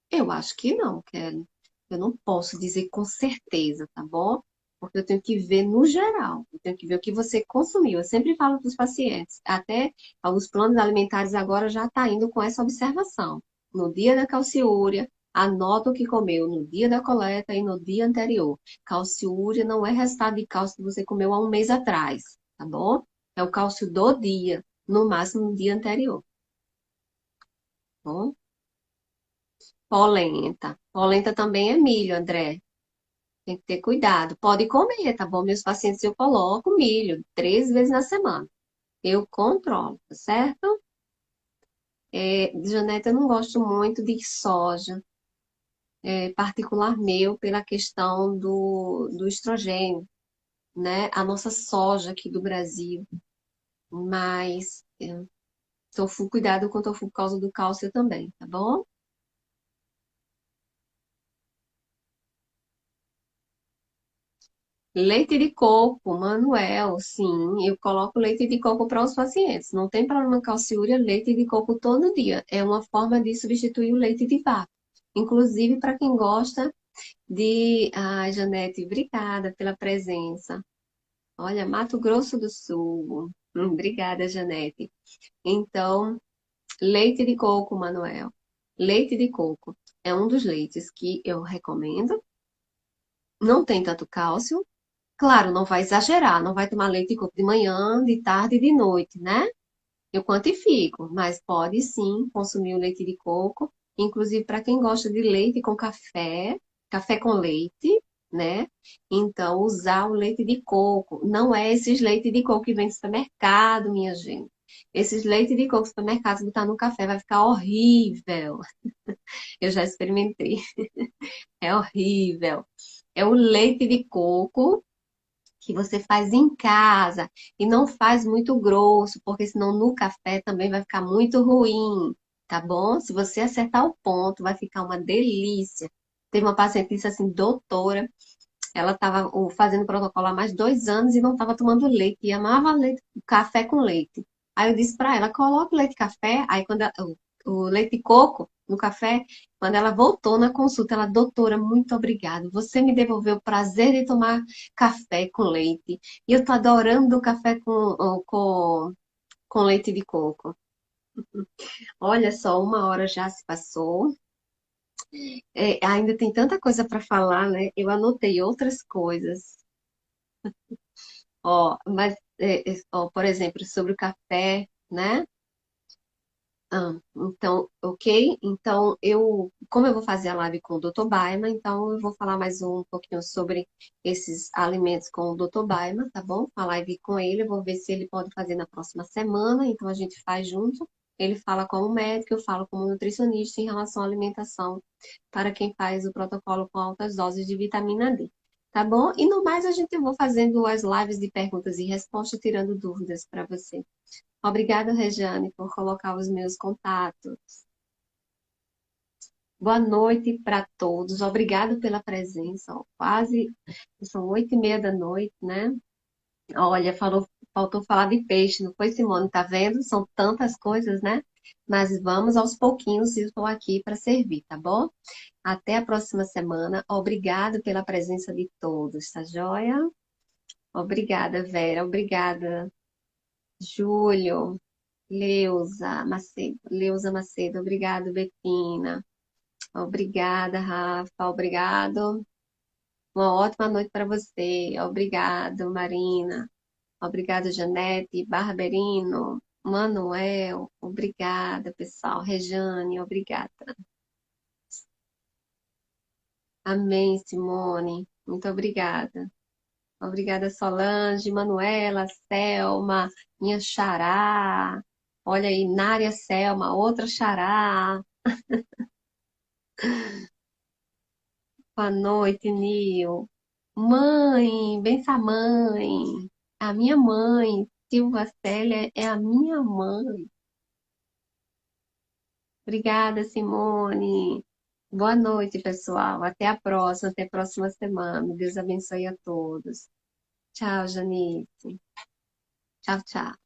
eu acho que não, Kelly. Eu não posso dizer com certeza, tá bom? Porque eu tenho que ver no geral. Eu tenho que ver o que você consumiu. Eu sempre falo para os pacientes. Até alguns planos alimentares agora já está indo com essa observação. No dia da calciúria, anota o que comeu no dia da coleta e no dia anterior. Calciúria não é resultado de cálcio que você comeu há um mês atrás, tá bom? É o cálcio do dia, no máximo no dia anterior, tá bom? Polenta. Polenta também é milho, André. Tem que ter cuidado. Pode comer, tá bom? Meus pacientes eu coloco milho 3 vezes na semana. Eu controlo, tá certo? Janete, eu não gosto muito de soja, particular meu, pela questão do estrogênio, né? A nossa soja aqui do Brasil. Mas tô full cuidado quanto eu for por causa do cálcio também, tá bom? Leite de coco, Manuel, sim, eu coloco leite de coco para os pacientes. Não tem problema calciúria, leite de coco todo dia. É uma forma de substituir o leite de vaca. Inclusive para quem gosta de. Ai, Janete, obrigada pela presença. Olha, Mato Grosso do Sul. Obrigada, Janete. Então, leite de coco, Manuel. Leite de coco é um dos leites que eu recomendo. Não tem tanto cálcio. Claro, não vai exagerar, não vai tomar leite de coco de manhã, de tarde e de noite, né? Eu quantifico, mas pode sim consumir o leite de coco, inclusive para quem gosta de leite com café, café com leite, né? Então, usar o leite de coco. Não é esses leite de coco que vem do supermercado, minha gente. Esses leite de coco do supermercado, se botar no café, vai ficar horrível. Eu já experimentei. É horrível. É o leite de coco que você faz em casa e não faz muito grosso, porque senão no café também vai ficar muito ruim, tá bom? Se você acertar o ponto, vai ficar uma delícia. Teve uma paciente que disse assim, doutora, ela estava fazendo protocolo há mais de 2 anos e não estava tomando leite, e amava leite, café com leite. Aí eu disse para ela, coloque leite e café, aí quando o leite de coco no café, quando ela voltou na consulta, ela, doutora, muito obrigada. Você me devolveu o prazer de tomar café com leite. E eu tô adorando o café com leite de coco. Olha só, 1 hora já se passou. Ainda tem tanta coisa para falar, né? Eu anotei outras coisas. Ó, mas, ó, por exemplo, sobre o café, né? Então, ok? Então, como eu vou fazer a live com o Dr. Baima, então eu vou falar mais um pouquinho sobre esses alimentos com o Dr. Baima, tá bom? A live com ele, eu vou ver se ele pode fazer na próxima semana, então a gente faz junto. Ele fala como médico, eu falo como nutricionista em relação à alimentação para quem faz o protocolo com altas doses de vitamina D. Tá bom? E no mais, a gente vai fazendo as lives de perguntas e respostas, tirando dúvidas para você. Obrigada, Regiane, por colocar os meus contatos. Boa noite para todos. Obrigada pela presença. Ó, quase são 8h30 da noite, né? Olha, faltou falar de peixe, não foi, Simone? Tá vendo? São tantas coisas, né? Mas vamos aos pouquinhos e estou aqui para servir, tá bom? Até a próxima semana. Obrigada pela presença de todos, tá joia? Obrigada, Vera. Obrigada, Júlio. Leusa Macedo, obrigado, Betina. Obrigada, Rafa, obrigado. Uma ótima noite para você. Obrigado, Marina. Obrigado, Janete, Barberino, Manuel. Obrigada, pessoal. Rejane, obrigada. Amém, Simone. Muito obrigada. Obrigada, Solange, Manuela, Selma, minha xará. Olha aí, Nária Selma, outra xará. Boa noite, Nil. Mãe, benção mãe. A minha mãe, Silva Célia, é a minha mãe. Obrigada, Simone. Boa noite, pessoal. Até a próxima, até a próxima semana. Deus abençoe a todos. Tchau, Janice. Tchau, tchau.